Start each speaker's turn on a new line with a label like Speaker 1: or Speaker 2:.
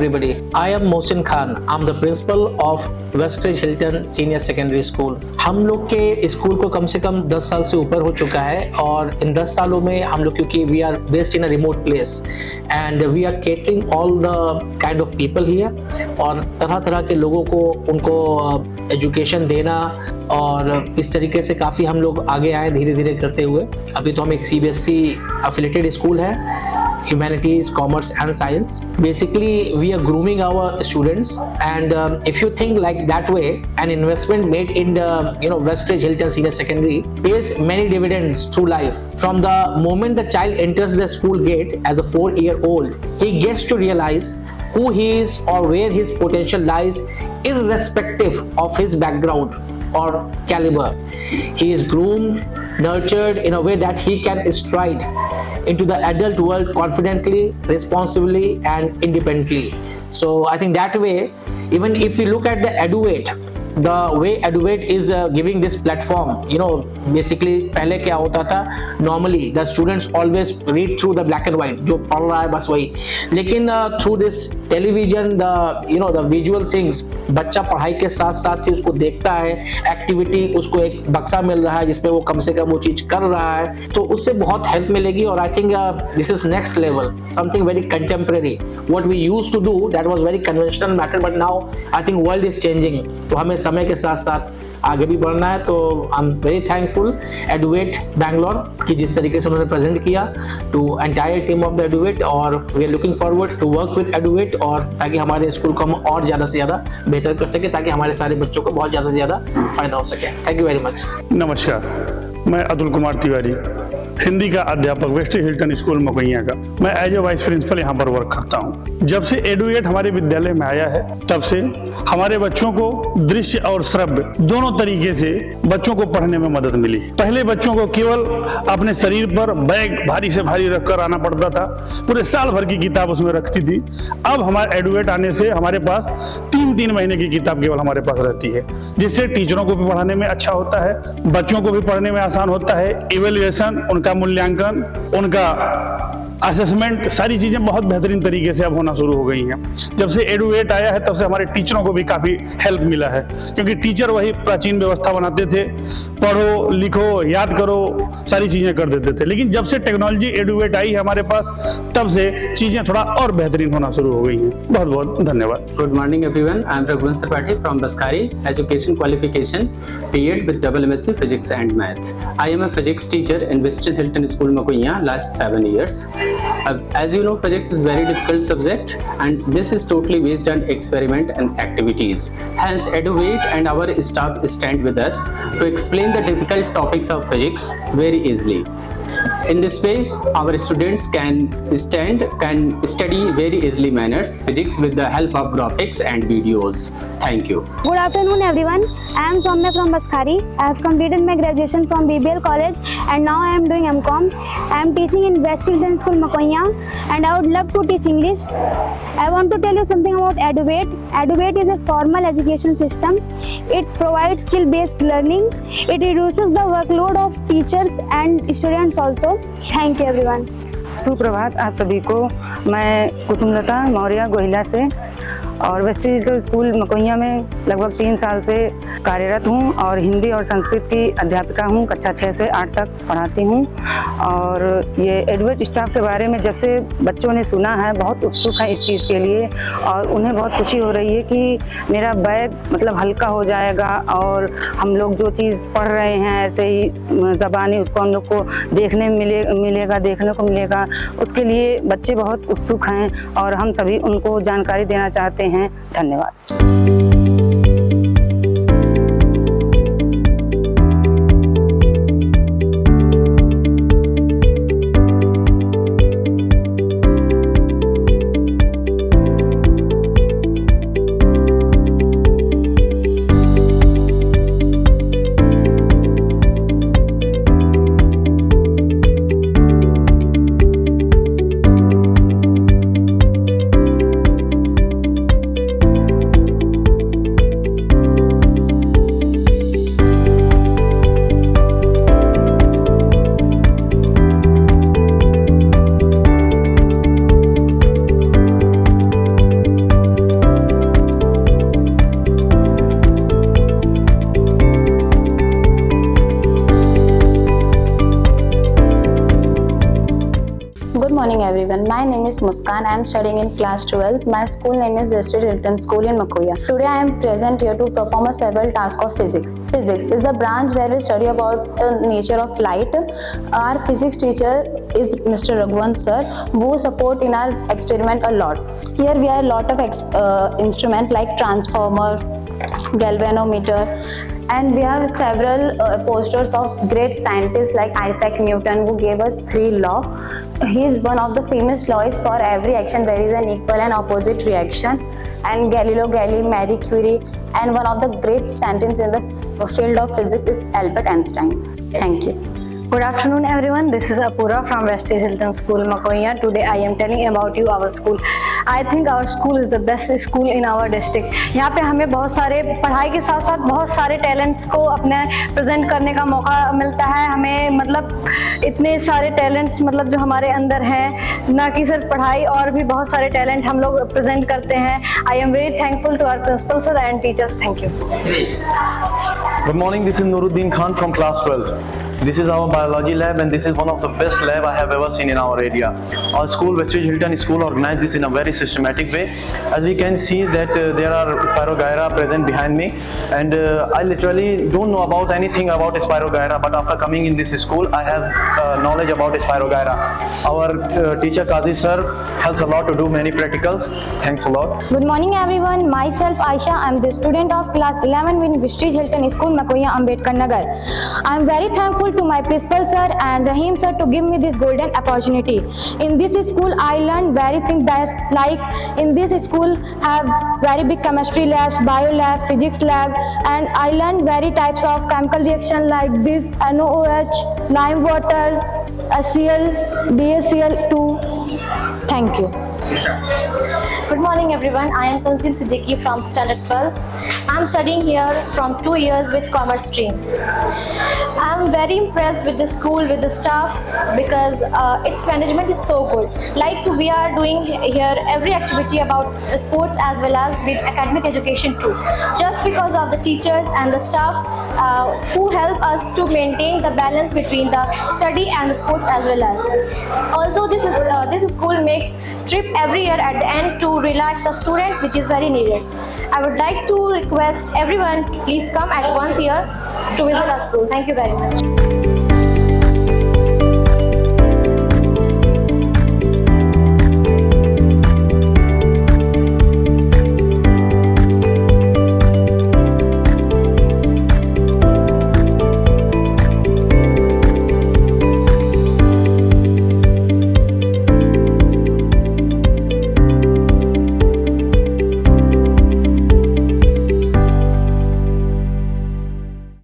Speaker 1: everybody. I am Mohsin Khan. I'm the principal of Westridge Hilton Senior Secondary School. हम लोग के school को कम से कम 10 साल से ऊपर हो चुका है और इन 10 सालों में हम लोग क्योंकि we are based in a remote place and we are catering all the kind of people here और तरह-तरह के लोगों को उनको एजुकेशन देना और इस तरीके से काफ़ी हम लोग आगे आए धीरे-धीरे करते हुए। अभी तो हम एक CBSE affiliated स्कूल है, humanities, commerce and science. Basically we are grooming our students and if you think like that way, an investment made in the Westridge Hilton Senior Secondary pays many dividends through life. From the moment the child enters the school gate as a 4-year-old, he gets to realize who he is or where his potential lies irrespective of his background or caliber. He is groomed, nurtured in a way that he can stride into the adult world confidently, responsibly and independently. So I think that way, even if we look at the EduVate, the way EduVate is giving this platform, basically पहले क्या होता था, normally the students always read through the black and white, जो पढ़ रहा है बस वही, लेकिन through this television, the visual things, बच्चा पढ़ाई के साथ साथ ही उसको देखता है, एक्टिविटी उसको एक बक्सा मिल रहा है जिसपे वो कम से कम वो चीज कर रहा है, तो उससे बहुत हेल्प मिलेगी और I think this is next level, something very contemporary. What we used to do that was very conventional matter, but now I think world is changing, तो हमें समय के साथ साथ आगे भी बढ़ना है. तो I am very thankful EduVate Bangalore की जिस तरीके से उन्होंने प्रेजेंट किया to entire team of the EduVate और we are looking forward to work with EduVate और ताकि हमारे स्कूल को हम और ज़्यादा से ज़्यादा बेहतर कर सके ताकि हमारे सारे बच्चों को बहुत ज़्यादा से ज़्यादा फायदा हो सके. Thank you very much.
Speaker 2: नमस्कार, मैं अतुल कुमार तिवारी, हिंदी का अध्यापक वेस्ट्रिज हिल्टन स्कूल मकोइया का. मैं एज ए वाइस प्रिंसिपल यहाँ पर वर्क करता हूँ. जब से EduVate हमारे विद्यालय में आया है तब से हमारे बच्चों को दृश्य और श्रव्य दोनों तरीके से बच्चों को पढ़ने में मदद मिली. पहले बच्चों को केवल अपने शरीर पर बैग भारी से भारी रखकर आना पड़ता था, पूरे साल भर की किताब उसमें रखती थी. अब हमारे EduVate आने से हमारे पास 3-3 महीने की किताब केवल हमारे पास रहती है, जिससे टीचरों को भी पढ़ाने में अच्छा होता है, बच्चों को भी पढ़ने में आसान होता है. इवेल्युएशन, उनका मूल्यांकन, उनका असेसमेंट, सारी चीजें बहुत बेहतरीन तरीके से अब होना शुरू हो गई हैं. जब से EduVate आया है तब से हमारे टीचरों को भी काफी हेल्प मिला है, क्योंकि टीचर वही प्राचीन व्यवस्था बनाते थे, पढ़ो लिखो याद करो सारी चीजें कर देते थे. लेकिन जब से टेक्नोलॉजी EduVate आई है हमारे पास तब से चीजें थोड़ा और बेहतरीन होना शुरू हो गई हैं. बहुत बहुत धन्यवाद.
Speaker 3: Good morning everyone. I am Raghuvansh Tripathi from Baskari, Education Qualification, B.Ed with double MSc Physics and Math. I am a physics teacher in Westridge Hilton School Makoiya last 7 years. As you know, physics is very difficult subject and this is totally based on experiment and activities. Hence, EduVate and our staff stand with us to explain the difficult topics of physics very easily. In this way, our students can study very easily manners physics with the help of graphics and videos. Thank you.
Speaker 4: Good afternoon everyone. I am Soumya from Baskari. I have completed my graduation from BBL College and now I am doing MCom. I am teaching in Westridge Hilton School Makoiya and I would love to teach English. I want to tell you something about EduVate. EduVate is a formal education system. It provides skill-based learning. It reduces the workload of teachers and students also. Thank you everyone.
Speaker 5: सुप्रभात आप सभी को. मैं कुसुमलता मौर्य गोहिला से और वेस्ट्रिज school मकोइया में लगभग 3 साल से कार्यरत हूँ और हिंदी और संस्कृत की अध्यापिका हूँ. कक्षा 6 से 8 तक पढ़ाती हूँ और ये EduVate स्टाफ के बारे में जब से बच्चों ने सुना है बहुत उत्सुक है इस चीज़ के लिए और उन्हें बहुत खुशी हो रही है कि मेरा बैग मतलब हल्का हो जाएगा और हम लोग जो चीज़ पढ़ रहे हैं ऐसे ही ज़बानी उसको हम लोग को देखने मिलेगा. उसके लिए बच्चे बहुत उत्सुक हैं और हम सभी उनको जानकारी देना चाहते हैं. धन्यवाद.
Speaker 6: morning everyone. My name is Muskan. I am studying in class 12th. My school name is Vestige Hilton School in Makoya. Today I am present here to perform a several task of physics. Physics is the branch where we study about the nature of light. Our physics teacher is Mr. Raghuvan sir, who support in our experiment a lot. Here we have a lot of instruments like transformer, galvanometer, and we have several posters of great scientists like Isaac Newton, who gave us 3 laws. He is one of the famous laws for every action there is an equal and opposite reaction. And Galileo Galilei, Marie Curie, and one of the great scientists in the field of physics is Albert Einstein. Thank you.
Speaker 7: Good afternoon everyone, this is Apura from Vestige Hilton School Makoya. Today I am telling about you our school. I think our school is the best school in our district. यहाँ पे हमें बहुत सारे पढ़ाई के साथ साथ बहुत सारे टैलेंट्स को अपने प्रेजेंट करने का मौका मिलता है हमें, मतलब इतने सारे टैलेंट्स मतलब जो हमारे अंदर हैं, ना कि सिर्फ पढ़ाई और भी बहुत सारे टैलेंट हम लोग प्रेजेंट करते हैं. I am very thankful to our principal sir and teachers. Thank you.
Speaker 8: Good morning, this is Nuruddin Khan from class 12. This is our biology lab and this is one of the best lab I have ever seen in our area. Our school, Vestige Hilton School, organized this in a very systematic way. As we can see that there are Spirogyra present behind me, and I literally don't know about anything about Spirogyra, but after coming in this school I have knowledge about Spirogyra. Our teacher Kazi sir helps a lot to do many practicals. Thanks a lot.
Speaker 6: Good morning everyone. Myself Aisha. I am the student of class 11 in Vestige Hilton School Makoya, Ambedkar Nagar. I am very thankful to my principal sir and Rahim sir to give me this golden opportunity. In this school I learned very things that's like in this school have very big chemistry labs, bio lab, physics lab, and I learned very types of chemical reaction like this NaOH, lime water, HCl, BaCl2. Thank you.
Speaker 9: Good morning everyone, I am Tanzim Siddiqui from standard 12. I am studying here from 2 years with commerce stream. I am very impressed with the school, with the staff, because its management is so good. Like we are doing here every activity about sports as well as with academic education too. Just because of the teachers and the staff who help us to maintain the balance between the study and the sports as well as. Also this school makes trip every year at the end to relax the student, which is very needed. I would like to request everyone to please come at once here to visit our school. Thank you very much.